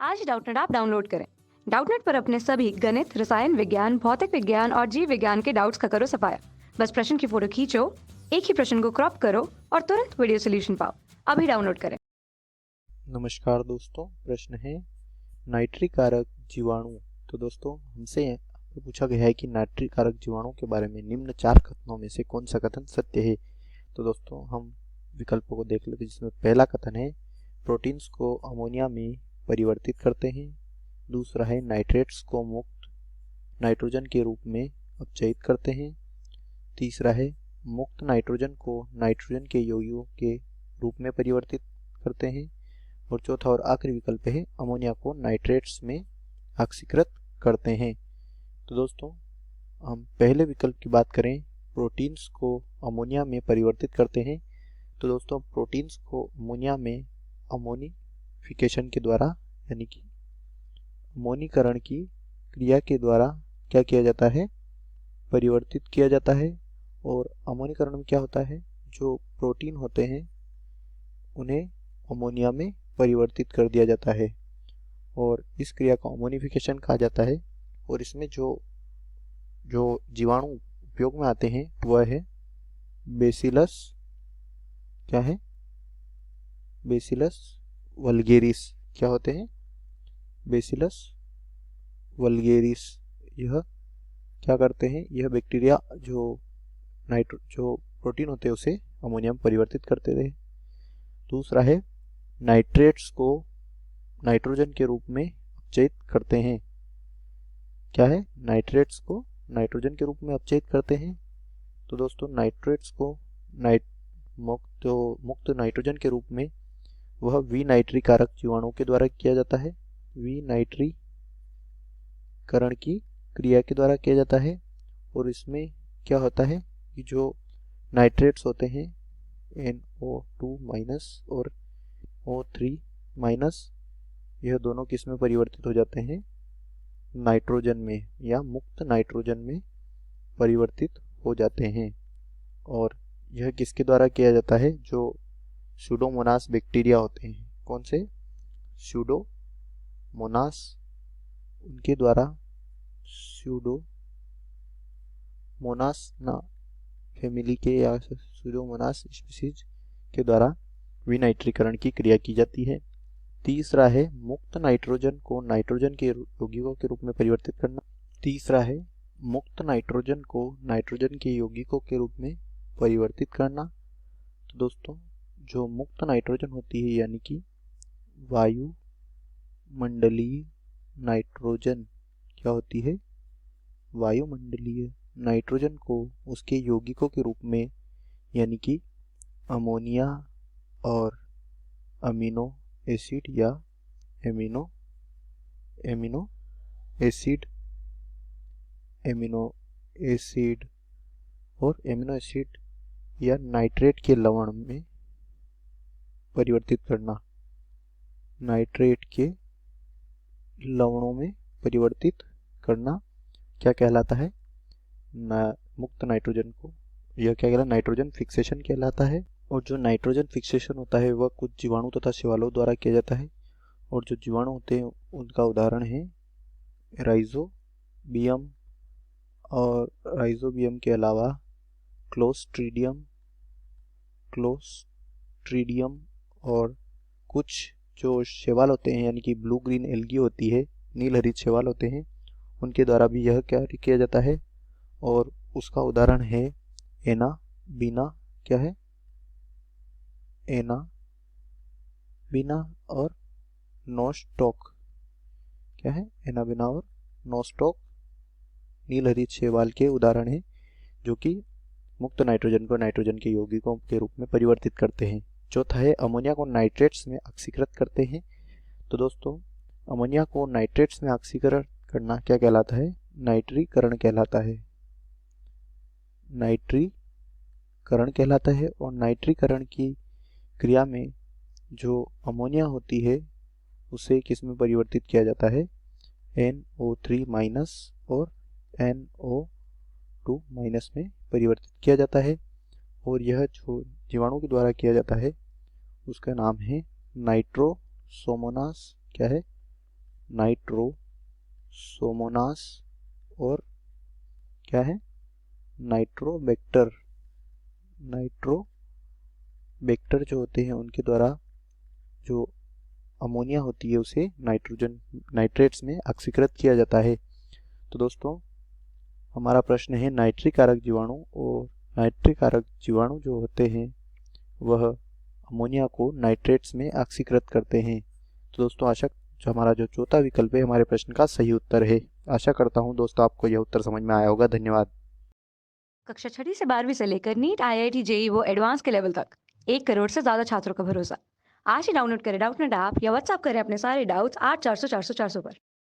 आज Doubtnut app download करें। Doubtnut पर अपने सभी गणित, रसायन विज्ञान, भौतिक विज्ञान और जीव विज्ञान के डाउट्स का करो सफाया। बस प्रश्न की फोटो खींचो, एक ही प्रश्न को क्रॉप करो और तुरंत वीडियो सोल्यूशन पाओ। अभी डाउनलोड करें। नमस्कार दोस्तों, प्रश्न है नाइट्री कारक जीवाणु। तो दोस्तों हमसे पूछा गया है कि नाइट्री कारक जीवाणु के बारे में निम्न 4 कथनों में से कौन सा कथन सत्य है। तो दोस्तों हम विकल्पों को देख लेते हैं, जिसमें पहला कथन है प्रोटीन्स को अमोनिया में परिवर्तित करते हैं। दूसरा है नाइट्रेट्स को मुक्त नाइट्रोजन के रूप में अपचयित करते हैं। तीसरा है मुक्त नाइट्रोजन को नाइट्रोजन के यौगिकों के रूप में परिवर्तित करते हैं। और चौथा और आखिरी विकल्प है अमोनिया को नाइट्रेट्स में ऑक्सीकृत करते हैं। तो दोस्तों हम पहले विकल्प की बात करें, प्रोटीन्स को अमोनिया में परिवर्तित करते हैं। तो दोस्तों प्रोटीन्स को अमोनिया में अमोनिफिकेशन के द्वारा यानी कि अमोनीकरण की क्रिया के द्वारा क्या किया जाता है, परिवर्तित किया जाता है। और अमोनीकरण में क्या होता है, जो प्रोटीन होते हैं उन्हें अमोनिया में परिवर्तित कर दिया जाता है और इस क्रिया को अमोनिफिकेशन कहा जाता है। और इसमें जो जीवाणु उपयोग में आते हैं वह है बेसिलस, क्या है, बेसिलस वल्गेरिस। क्या होते हैं, बेसिलस वल्गेरिस। यह क्या करते हैं, यह बैक्टीरिया जो प्रोटीन होते हैं उसे अमोनिया में परिवर्तित करते हैं। दूसरा है नाइट्रेट्स को नाइट्रोजन के रूप में अपचयित करते हैं। क्या है, नाइट्रेट्स को नाइट्रोजन के रूप में अपचयित करते हैं। तो दोस्तों नाइट्रेट्स को मुक्त नाइट्रोजन के रूप में वह विनाइट्री कारक जीवाणु के द्वारा किया जाता है, विनाइट्रीकरण की क्रिया के द्वारा किया जाता है। और इसमें क्या होता है कि जो नाइट्रेट्स होते हैं NO2 माइनस और O3 माइनस, यह दोनों किस में परिवर्तित हो जाते हैं, नाइट्रोजन में या मुक्त नाइट्रोजन में परिवर्तित हो जाते हैं। और यह किसके द्वारा किया जाता है, जो स्यूडोमोनास बैक्टीरिया होते हैं, कौन से, स्यूडोमोनास, उनके द्वारा, स्यूडोमोनास ना फैमिली के या स्यूडोमोनास स्पीशीज के द्वारा विनाइट्रीकरण की क्रिया की जाती है। तीसरा है मुक्त नाइट्रोजन को नाइट्रोजन के यौगिकों के रूप में परिवर्तित करना। तीसरा है मुक्त नाइट्रोजन को नाइट्रोजन के यौगिकों के रूप में परिवर्तित करना। तो दोस्तों जो मुक्त नाइट्रोजन होती है यानी कि वायुमंडलीय नाइट्रोजन, क्या होती है, वायुमंडलीय नाइट्रोजन को उसके यौगिकों के रूप में यानी कि अमोनिया और अमीनो एसिड या एमिनो एसिड और एमिनो एसिड या नाइट्रेट के लवण में परिवर्तित करना, नाइट्रेट के लवणों में परिवर्तित करना क्या कहलाता है, मुक्त नाइट्रोजन को, यह क्या कहलाता है, नाइट्रोजन फिक्सेशन कहलाता है। और जो नाइट्रोजन फिक्सेशन होता है वह कुछ जीवाणु तथा शैवालों द्वारा किया जाता है। और जो जीवाणु होते हैं उनका उदाहरण है राइजोबियम, और राइजोबियम के अलावा क्लोस्ट्रीडियम और कुछ जो शैवाल होते हैं यानी कि ब्लू ग्रीन एल्गी होती है, नील हरित शैवाल होते हैं, उनके द्वारा भी यह क्या किया जाता है। और उसका उदाहरण है एनाबीना, क्या है, एनाबीना और नोस्टॉक, क्या है, एनाबीना और नोस्टॉक नील हरित शैवाल के उदाहरण हैं, जो कि मुक्त नाइट्रोजन को नाइट्रोजन के यौगिकों के रूप में परिवर्तित करते हैं। चौथा है अमोनिया को नाइट्रेट्स में ऑक्सीकृत करते हैं। तो दोस्तों अमोनिया को नाइट्रेट्स में ऑक्सीकरण करना क्या कहलाता है, नाइट्रीकरण कहलाता है, नाइट्रीकरण कहलाता है। और नाइट्रीकरण की क्रिया में जो अमोनिया होती है उसे किस में परिवर्तित किया जाता है, NO3 माइनस और NO2 माइनस में परिवर्तित किया जाता है। और यह जो जीवाणु के द्वारा किया जाता है उसका नाम है नाइट्रोसोमोनास, क्या है, नाइट्रो सोमोनास और क्या है, नाइट्रोबैक्टर। नाइट्रोबैक्टर जो होते हैं उनके द्वारा जो अमोनिया होती है उसे नाइट्रेट्स में ऑक्सीकृत किया जाता है। तो दोस्तों हमारा प्रश्न है नाइट्रिक कारक जीवाणु, और नाइट्रिक कारक जीवाणु जो होते हैं वह अमोनिया को नाइट्रेट्स में ऑक्सीकृत करते हैं। तो दोस्तों आशा जो हमारा जो चौथा विकल्प है हमारे प्रश्न का सही उत्तर है। आशा करता हूँ दोस्तों आपको यह उत्तर समझ में आया होगा। धन्यवाद। कक्षा 6 से 12वीं से लेकर नीट, IIT, JEE वो एडवांस के लेवल तक 1 करोड़ से ज्यादा छात्रों का भरोसा। आज ही डाउनलोड करें डाउटनेट ऐप या व्हाट्सएप करें अपने सारे डाउट्स 8400 400 400 पर।